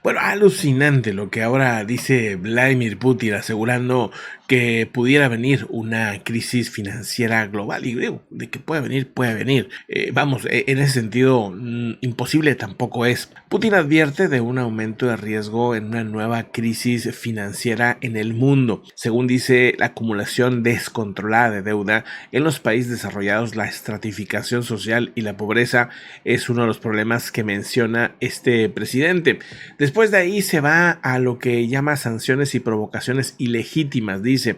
Bueno, alucinante lo que ahora dice Vladimir Putin, asegurando que pudiera venir una crisis financiera global. Y digo, de que puede venir, puede venir. Vamos, en ese sentido, imposible tampoco es. Putin advierte de un aumento de riesgo en una nueva crisis financiera en el mundo. Según dice, la acumulación descontrolada de deuda en los países desarrollados, la estratificación social y la pobreza es uno de los problemas que menciona este presidente. Después de ahí se va a lo que llama sanciones y provocaciones ilegítimas, dice,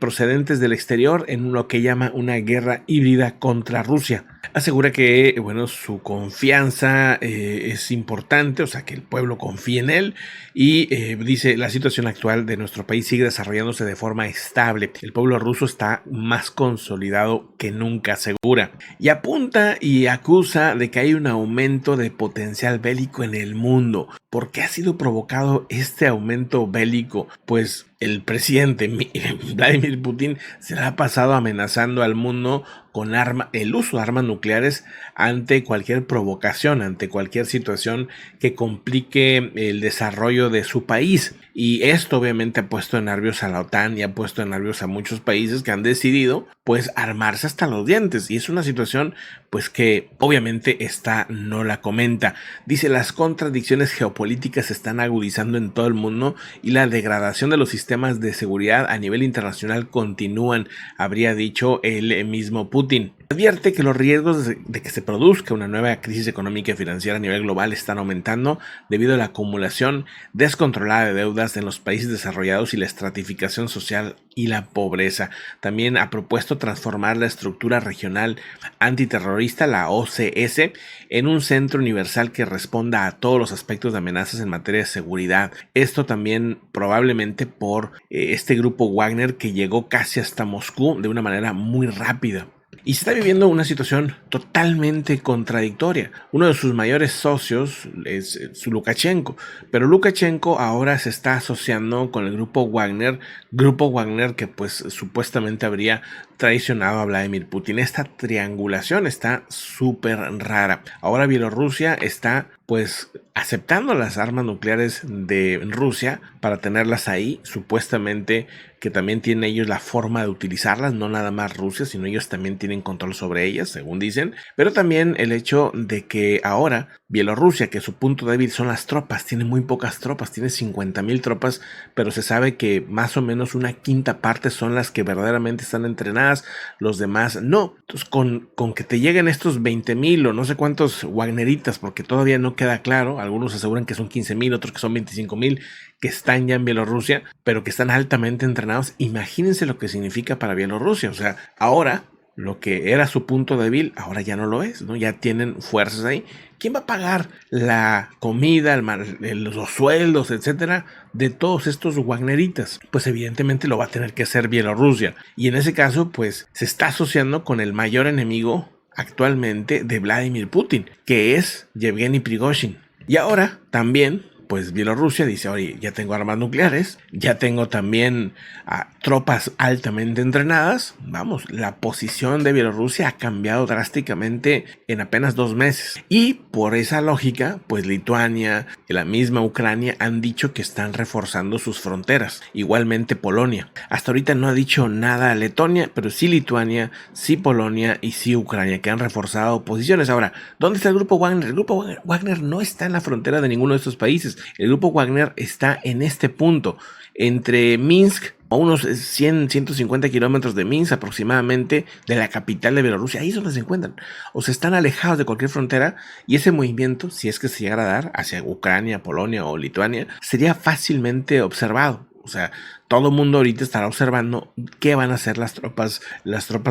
procedentes del exterior en lo que llama una guerra híbrida contra Rusia. Asegura que, bueno, su confianza es importante, o sea, que el pueblo confía en él y dice, la situación actual de nuestro país sigue desarrollándose de forma estable. El pueblo ruso está más consolidado que nunca, asegura. Y apunta y acusa de que hay un aumento de potencial bélico en el mundo. ¿Por qué ha sido provocado este aumento bélico? Pues el presidente Vladimir Putin se la ha pasado amenazando al mundo con el uso de armas nucleares ante cualquier provocación, ante cualquier situación que complique el desarrollo de su país. Y esto obviamente ha puesto en nervios a la OTAN y ha puesto en nervios a muchos países que han decidido pues armarse hasta los dientes. Y es una situación pues que obviamente esta no la comenta. Dice, las contradicciones geopolíticas se están agudizando en todo el mundo y la degradación de los sistemas de seguridad a nivel internacional continúan, habría dicho el mismo Putin. Advierte que los riesgos de que se produzca una nueva crisis económica y financiera a nivel global están aumentando debido a la acumulación descontrolada de deudas en los países desarrollados y la estratificación social y la pobreza. También ha propuesto transformar la estructura regional antiterrorista, la OCS, en un centro universal que responda a todos los aspectos de amenazas en materia de seguridad. Esto también probablemente por este grupo Wagner que llegó casi hasta Moscú de una manera muy rápida. Y se está viviendo una situación totalmente contradictoria. Uno de sus mayores socios es Lukashenko, pero Lukashenko ahora se está asociando con el grupo Wagner que pues supuestamente habría traicionado a Vladimir Putin. Esta triangulación está súper rara. Ahora Bielorrusia está pues aceptando las armas nucleares de Rusia para tenerlas ahí, supuestamente que también tienen ellos la forma de utilizarlas, no nada más Rusia, sino ellos también tienen control sobre ellas, según dicen, pero también el hecho de que ahora Bielorrusia, que su punto débil son las tropas, tiene muy pocas tropas, tiene 50,000 tropas, pero se sabe que más o menos una quinta parte son las que verdaderamente están entrenadas, los demás no. Entonces con que te lleguen estos 20,000 o no sé cuántos wagneritas, porque todavía no queda claro, algunos aseguran que son 15,000, otros que son 25,000, que están ya en Bielorrusia, pero que están altamente entrenados. Imagínense lo que significa para Bielorrusia. O sea, ahora lo que era su punto débil, ahora ya no lo es, ¿no? Ya tienen fuerzas ahí. ¿Quién va a pagar la comida, los sueldos, etcétera, de todos estos wagneritas? Pues evidentemente lo va a tener que hacer Bielorrusia. Y en ese caso, pues se está asociando con el mayor enemigo actualmente de Vladimir Putin, que es Yevgeny Prigozhin. Y ahora también pues Bielorrusia dice, oye, ya tengo armas nucleares, ya tengo también tropas altamente entrenadas. Vamos, la posición de Bielorrusia ha cambiado drásticamente en apenas 2 meses. Y por esa lógica, pues Lituania y la misma Ucrania han dicho que están reforzando sus fronteras. Igualmente Polonia. Hasta ahorita no ha dicho nada Letonia, pero sí Lituania, sí Polonia y sí Ucrania, que han reforzado posiciones. Ahora, ¿dónde está el grupo Wagner? El grupo Wagner no está en la frontera de ninguno de estos países. El grupo Wagner está en este punto, entre Minsk, a unos 150 kilómetros de Minsk aproximadamente, de la capital de Bielorrusia. Ahí es donde se encuentran. O sea, están alejados de cualquier frontera y ese movimiento, si es que se llegara a dar hacia Ucrania, Polonia o Lituania, sería fácilmente observado. O sea, todo el mundo ahorita estará observando qué van a hacer las tropas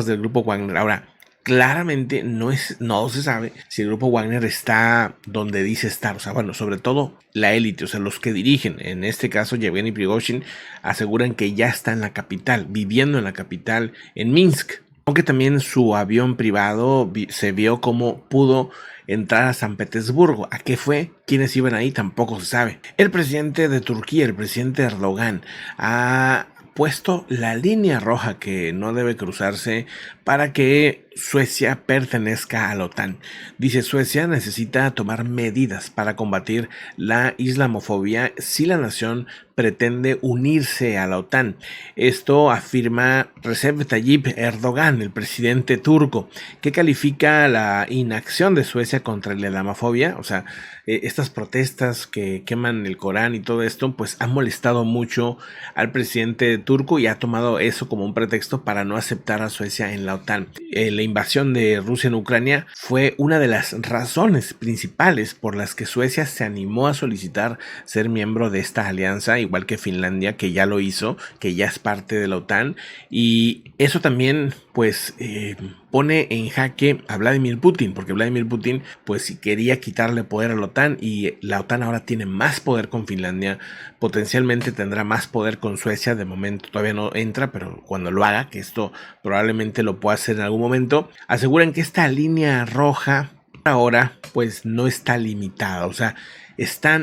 del grupo Wagner. Ahora, claramente no se sabe si el grupo Wagner está donde dice estar, o sea, bueno, sobre todo la élite, o sea, los que dirigen, en este caso Yevgeny Prigozhin, aseguran que ya está en la capital, viviendo en la capital, en Minsk, aunque también su avión privado se vio cómo pudo entrar a San Petersburgo. ¿A qué fue? ¿Quiénes iban ahí? Tampoco se sabe. El presidente de Turquía, el presidente Erdogan, ha puesto la línea roja que no debe cruzarse para que Suecia pertenezca a la OTAN. Dice, Suecia necesita tomar medidas para combatir la islamofobia si la nación pretende unirse a la OTAN. Esto afirma Recep Tayyip Erdogan, el presidente turco, que califica la inacción de Suecia contra la islamofobia, o sea, estas protestas que queman el Corán y todo esto, pues ha molestado mucho al presidente turco y ha tomado eso como un pretexto para no aceptar a Suecia en la OTAN. La invasión de Rusia en Ucrania fue una de las razones principales por las que Suecia se animó a solicitar ser miembro de esta alianza, igual que Finlandia, que ya lo hizo, que ya es parte de la OTAN, y eso también pues pone en jaque a Vladimir Putin, porque Vladimir Putin pues si quería quitarle poder a la OTAN, y la OTAN ahora tiene más poder con Finlandia, potencialmente tendrá más poder con Suecia. De momento todavía no entra, pero cuando lo haga, que esto probablemente lo pueda hacer en algún momento, aseguran que esta línea roja ahora pues no está limitada, o sea,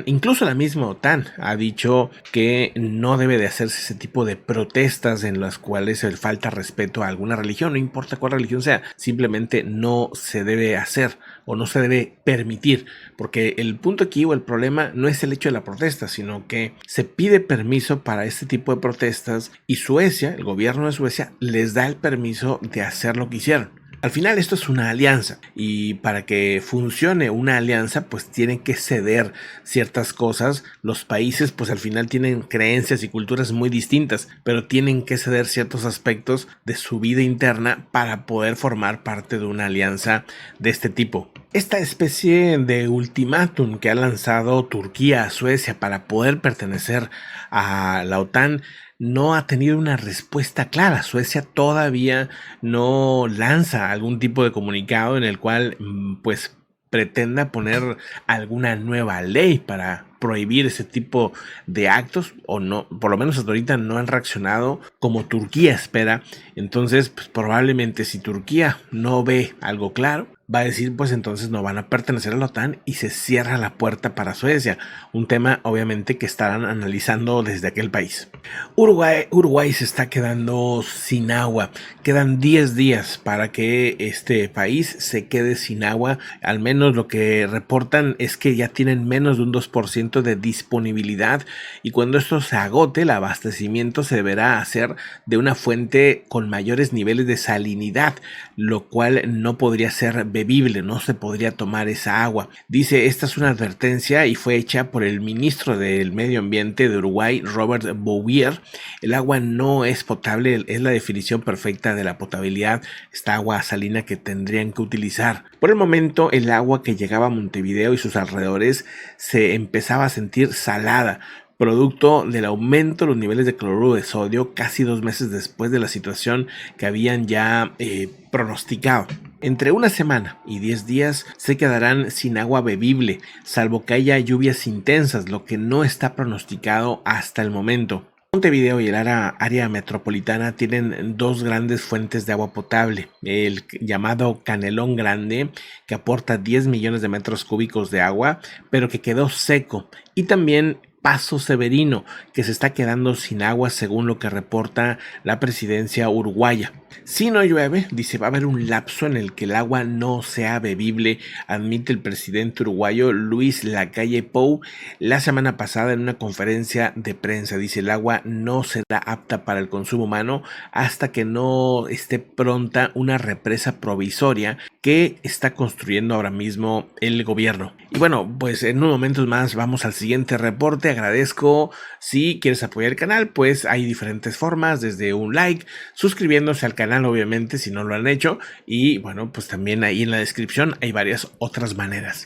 incluso la misma OTAN ha dicho que no debe de hacerse ese tipo de protestas en las cuales se falta respeto a alguna religión, no importa cuál religión sea, simplemente no se debe hacer o no se debe permitir, porque el punto aquí o el problema no es el hecho de la protesta, sino que se pide permiso para este tipo de protestas y Suecia, el gobierno de Suecia, les da el permiso de hacer lo que hicieron. Al final esto es una alianza y para que funcione una alianza pues tienen que ceder ciertas cosas. Los países pues al final tienen creencias y culturas muy distintas, pero tienen que ceder ciertos aspectos de su vida interna para poder formar parte de una alianza de este tipo. Esta especie de ultimátum que ha lanzado Turquía a Suecia para poder pertenecer a la OTAN no ha tenido una respuesta clara. Suecia todavía no lanza algún tipo de comunicado en el cual pues pretenda poner alguna nueva ley para prohibir ese tipo de actos, o no, por lo menos hasta ahorita no han reaccionado como Turquía espera. Entonces pues probablemente si Turquía no ve algo claro, va a decir pues entonces no van a pertenecer a la OTAN y se cierra la puerta para Suecia, un tema obviamente que estarán analizando desde aquel país. Uruguay se está quedando sin agua, quedan 10 días para que este país se quede sin agua, al menos lo que reportan es que ya tienen menos de un 2% de disponibilidad, y cuando esto se agote el abastecimiento se deberá hacer de una fuente con mayores niveles de salinidad, lo cual no podría ser bebible, no se podría tomar esa agua. Dice, esta es una advertencia y fue hecha por el ministro del Medio Ambiente de Uruguay, Robert Bouvier. El agua no es potable, es la definición perfecta de la potabilidad, esta agua salina que tendrían que utilizar. Por el momento, el agua que llegaba a Montevideo y sus alrededores se empezaba a sentir salada, producto del aumento de los niveles de cloruro de sodio casi 2 meses después de la situación que habían ya pronosticado. Entre una semana y 10 días se quedarán sin agua bebible, salvo que haya lluvias intensas, lo que no está pronosticado hasta el momento. Montevideo y el área metropolitana tienen dos grandes fuentes de agua potable, el llamado Canelón Grande, que aporta 10 millones de metros cúbicos de agua, pero que quedó seco, y también Paso Severino, que se está quedando sin agua según lo que reporta la presidencia uruguaya. Si no llueve, dice, va a haber un lapso en el que el agua no sea bebible, admite el presidente uruguayo Luis Lacalle Pou la semana pasada en una conferencia de prensa. Dice, el agua no será apta para el consumo humano hasta que no esté pronta una represa provisoria que está construyendo ahora mismo el gobierno. Y bueno, pues en unos momentos más vamos al siguiente reporte. Agradezco si quieres apoyar el canal, pues hay diferentes formas, desde un like, suscribiéndose al canal obviamente si no lo han hecho, y bueno, pues también ahí en la descripción hay varias otras maneras.